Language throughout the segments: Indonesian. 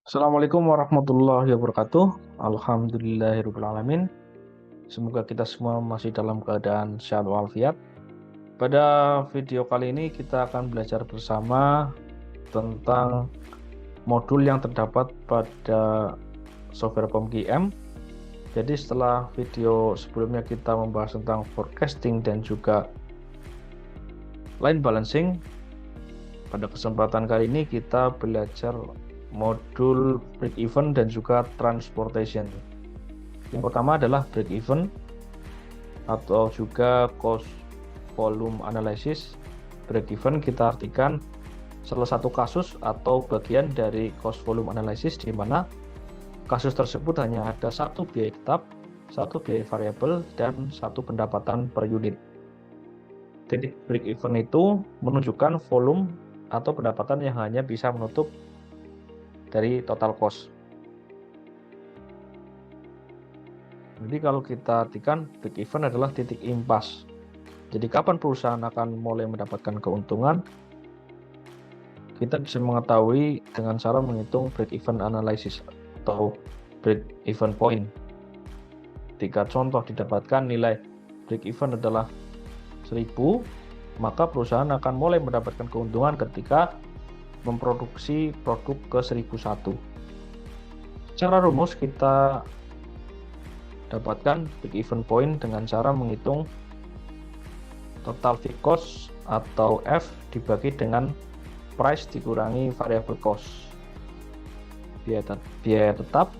Assalamualaikum warahmatullahi wabarakatuh. Alhamdulillahirrahmanirrahim. Semoga kita semua masih dalam keadaan sehat walafiat. Pada video kali ini kita akan belajar bersama tentang modul yang terdapat pada software POM-QM. Jadi setelah video sebelumnya kita membahas tentang forecasting dan juga line balancing, pada kesempatan kali ini kita belajar modul break even dan juga transportation. Yang pertama adalah break even atau juga cost volume analysis. Break even kita artikan salah satu kasus atau bagian dari cost volume analysis di mana kasus tersebut hanya ada satu biaya tetap, satu biaya variabel, dan satu pendapatan per unit. Titik break even itu menunjukkan volume atau pendapatan yang hanya bisa menutup dari total cost. Jadi kalau kita artikan break even adalah titik impas. Jadi kapan perusahaan akan mulai mendapatkan keuntungan? Kita bisa mengetahui dengan cara menghitung break even analysis atau break even point. Jika contoh didapatkan nilai break even adalah 1000, maka perusahaan akan mulai mendapatkan keuntungan ketika memproduksi produk ke 1001. Secara rumus kita dapatkan break even point dengan cara menghitung total fixed cost atau F dibagi dengan price dikurangi variable cost. Biaya tetap,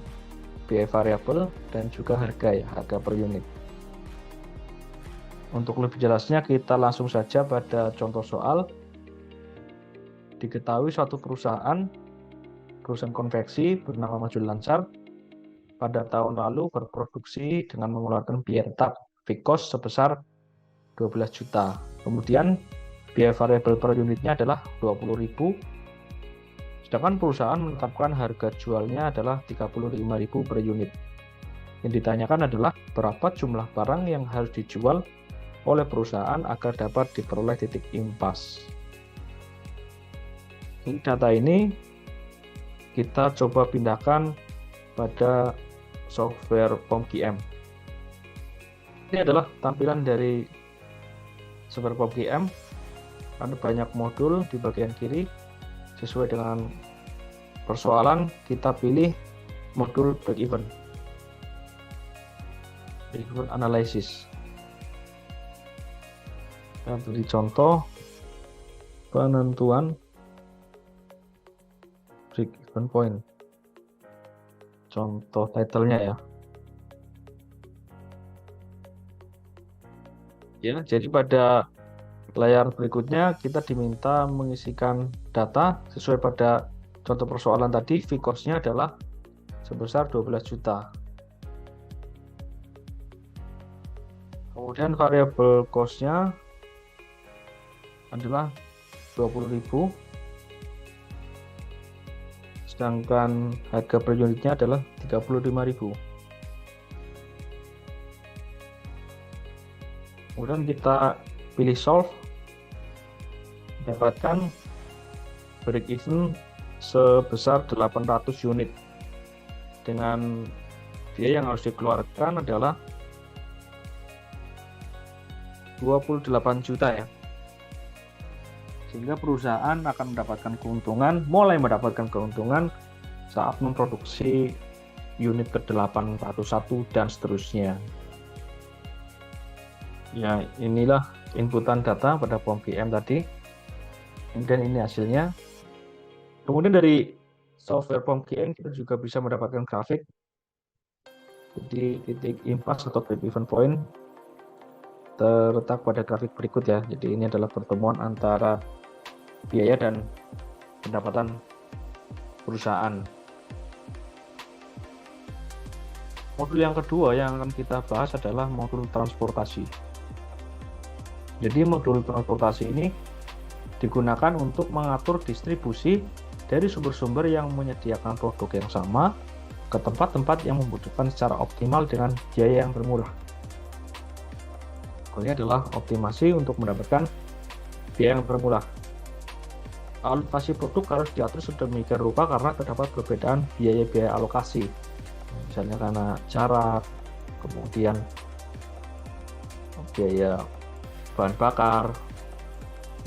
biaya variabel, dan juga harga per unit. Untuk lebih jelasnya kita langsung saja pada contoh soal. Diketahui suatu perusahaan konveksi bernama Maju Lancar pada tahun lalu berproduksi dengan mengeluarkan biaya tetap fixed cost sebesar 12 juta. Kemudian biaya variabel per unitnya adalah 20.000. Sedangkan perusahaan menetapkan harga jualnya adalah 35.000 per unit. Yang ditanyakan adalah berapa jumlah barang yang harus dijual oleh perusahaan agar dapat diperoleh titik impas. Data ini kita coba pindahkan pada software POM-QM. Ini adalah tampilan dari software POM-QM. Ada banyak modul di bagian kiri. Sesuai dengan persoalan, kita pilih modul break even analysis. Kita beri contoh penentuan break even point. Contoh title-nya ya. Ya, jadi pada layar berikutnya kita diminta mengisikan data sesuai pada contoh persoalan tadi. Fixed cost-nya adalah sebesar 12 juta. Kemudian variable cost-nya adalah 20.000. Sedangkan harga per unitnya adalah 35.000. Kemudian kita pilih solve, dapatkan break even sebesar 800 unit dengan biaya yang harus dikeluarkan adalah 28 juta ya. Sehingga perusahaan akan mulai mendapatkan keuntungan saat memproduksi unit ke-801 dan seterusnya. Ya, inilah inputan data pada POM-QM tadi. Dan ini hasilnya. Kemudian dari software POM-QM kita juga bisa mendapatkan grafik. Jadi titik impas atau break even point terletak pada grafik berikut ya. Jadi ini adalah pertemuan antara biaya dan pendapatan perusahaan. Modul yang kedua yang akan kita bahas adalah modul transportasi. Jadi modul transportasi ini digunakan untuk mengatur distribusi dari sumber-sumber yang menyediakan produk yang sama ke tempat-tempat yang membutuhkan secara optimal dengan biaya yang bermurah. Goalnya adalah optimasi untuk mendapatkan biaya yang bermurah. alokasi produk harus diatur sedemikian rupa karena terdapat perbedaan biaya-biaya alokasi, misalnya karena jarak, kemudian biaya bahan bakar,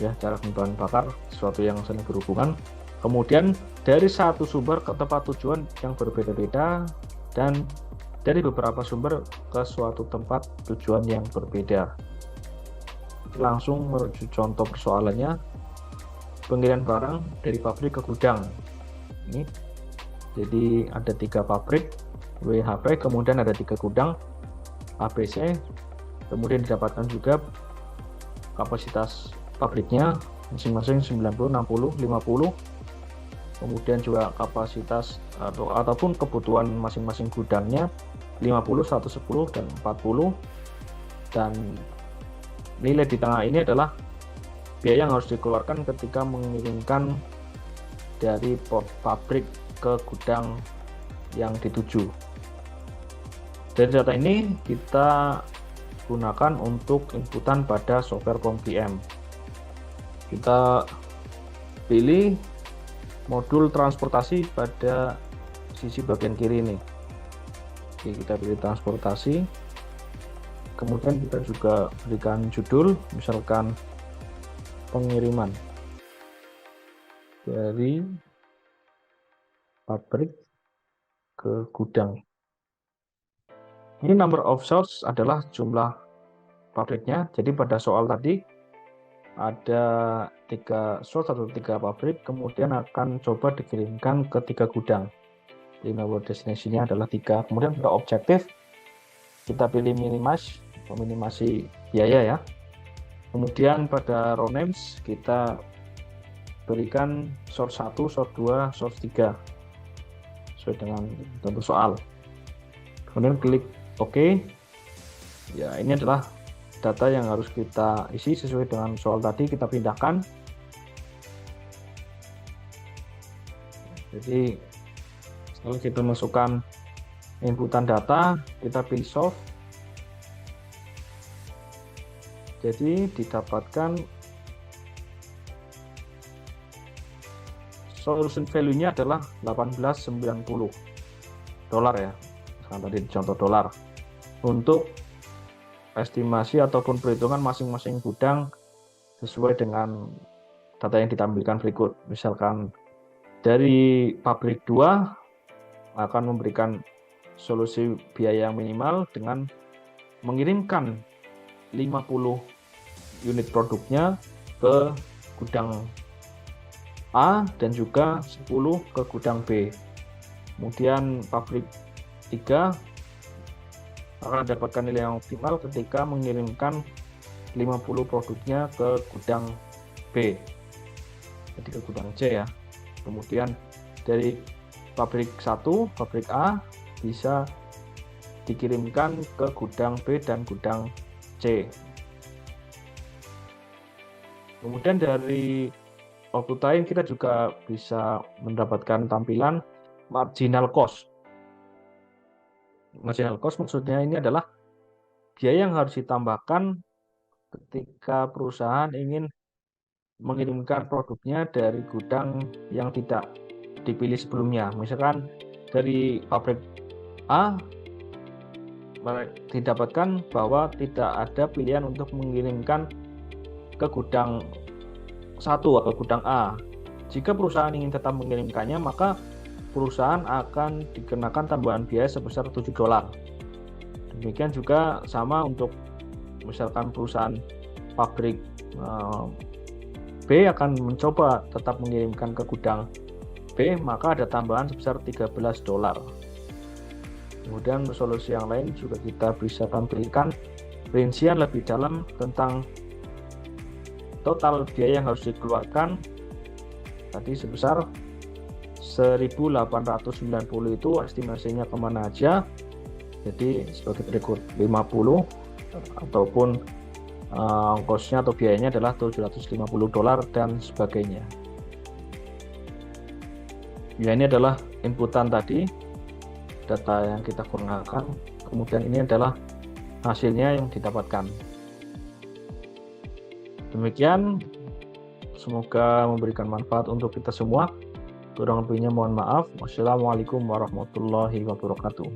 ya, jarak dan bahan bakar sesuatu yang saling berhubungan. Kemudian dari satu sumber ke tempat tujuan yang berbeda-beda, dan dari beberapa sumber ke suatu tempat tujuan yang berbeda. Langsung menuju contoh persoalannya. Pengiriman barang dari pabrik ke gudang. Ini jadi ada 3 pabrik WHP, kemudian ada 3 gudang ABC, kemudian didapatkan juga kapasitas pabriknya masing-masing 90, 60, 50, kemudian juga kapasitas ataupun kebutuhan masing-masing gudangnya 50, 110, dan 40, dan nilai di tengah ini adalah biaya yang harus dikeluarkan ketika mengirimkan dari pabrik ke gudang yang dituju. Dari data ini kita gunakan untuk inputan pada software POM-PM. Kita pilih modul transportasi pada sisi bagian kiri ini. Oke, kita pilih transportasi. Kemudian kita juga berikan judul, misalkan pengiriman dari pabrik ke gudang. Ini number of source adalah jumlah pabriknya. Jadi pada soal tadi ada 3 source atau 3 pabrik, kemudian akan coba dikirimkan ke 3 gudang. Jadi number destination-nya adalah 3. Kemudian pada objektif kita pilih meminimasi biaya, ya. Kemudian pada row names kita berikan source 1, source 2, source 3 sesuai dengan contoh soal. Kemudian klik OK. Ya, ini adalah data yang harus kita isi sesuai dengan soal tadi. Kita pindahkan. Jadi setelah kita masukkan inputan data, kita pilih solve. Jadi didapatkan solution value-nya adalah 1890 dolar, ya. Sekarang tadi contoh dolar. Untuk estimasi ataupun perhitungan masing-masing gudang sesuai dengan data yang ditampilkan berikut. Misalkan dari pabrik 2 akan memberikan solusi biaya minimal dengan mengirimkan 50 unit produknya ke gudang A dan juga 10 ke gudang B. Kemudian pabrik 3 akan mendapatkan nilai yang optimal ketika mengirimkan 50 produknya ke gudang B, jadi ke gudang C, ya. Kemudian dari pabrik 1, pabrik A bisa dikirimkan ke gudang B dan gudang C. Kemudian dari output time kita juga bisa mendapatkan tampilan marginal cost. Marginal cost maksudnya ini adalah biaya yang harus ditambahkan ketika perusahaan ingin mengirimkan produknya dari gudang yang tidak dipilih sebelumnya. Misalkan dari pabrik A didapatkan bahwa tidak ada pilihan untuk mengirimkan ke gudang 1 atau gudang A. Jika perusahaan ingin tetap mengirimkannya, maka perusahaan akan dikenakan tambahan biaya sebesar 7 dolar. Demikian juga sama untuk misalkan perusahaan pabrik B akan mencoba tetap mengirimkan ke gudang B, maka ada tambahan sebesar 13 dolar. Kemudian solusi yang lain juga kita bisa tampilkan rincian lebih dalam tentang total biaya yang harus dikeluarkan tadi sebesar 1.890 itu estimasinya kemana aja. Jadi sebagai berikut 50 ataupun ongkosnya atau biayanya adalah 750 dolar dan sebagainya. Ya, ini adalah inputan tadi, data yang kita gunakan, kemudian ini adalah hasilnya yang didapatkan. Demikian Semoga memberikan manfaat untuk kita semua. Kurang lebihnya mohon maaf. Wassalamualaikum warahmatullahi wabarakatuh.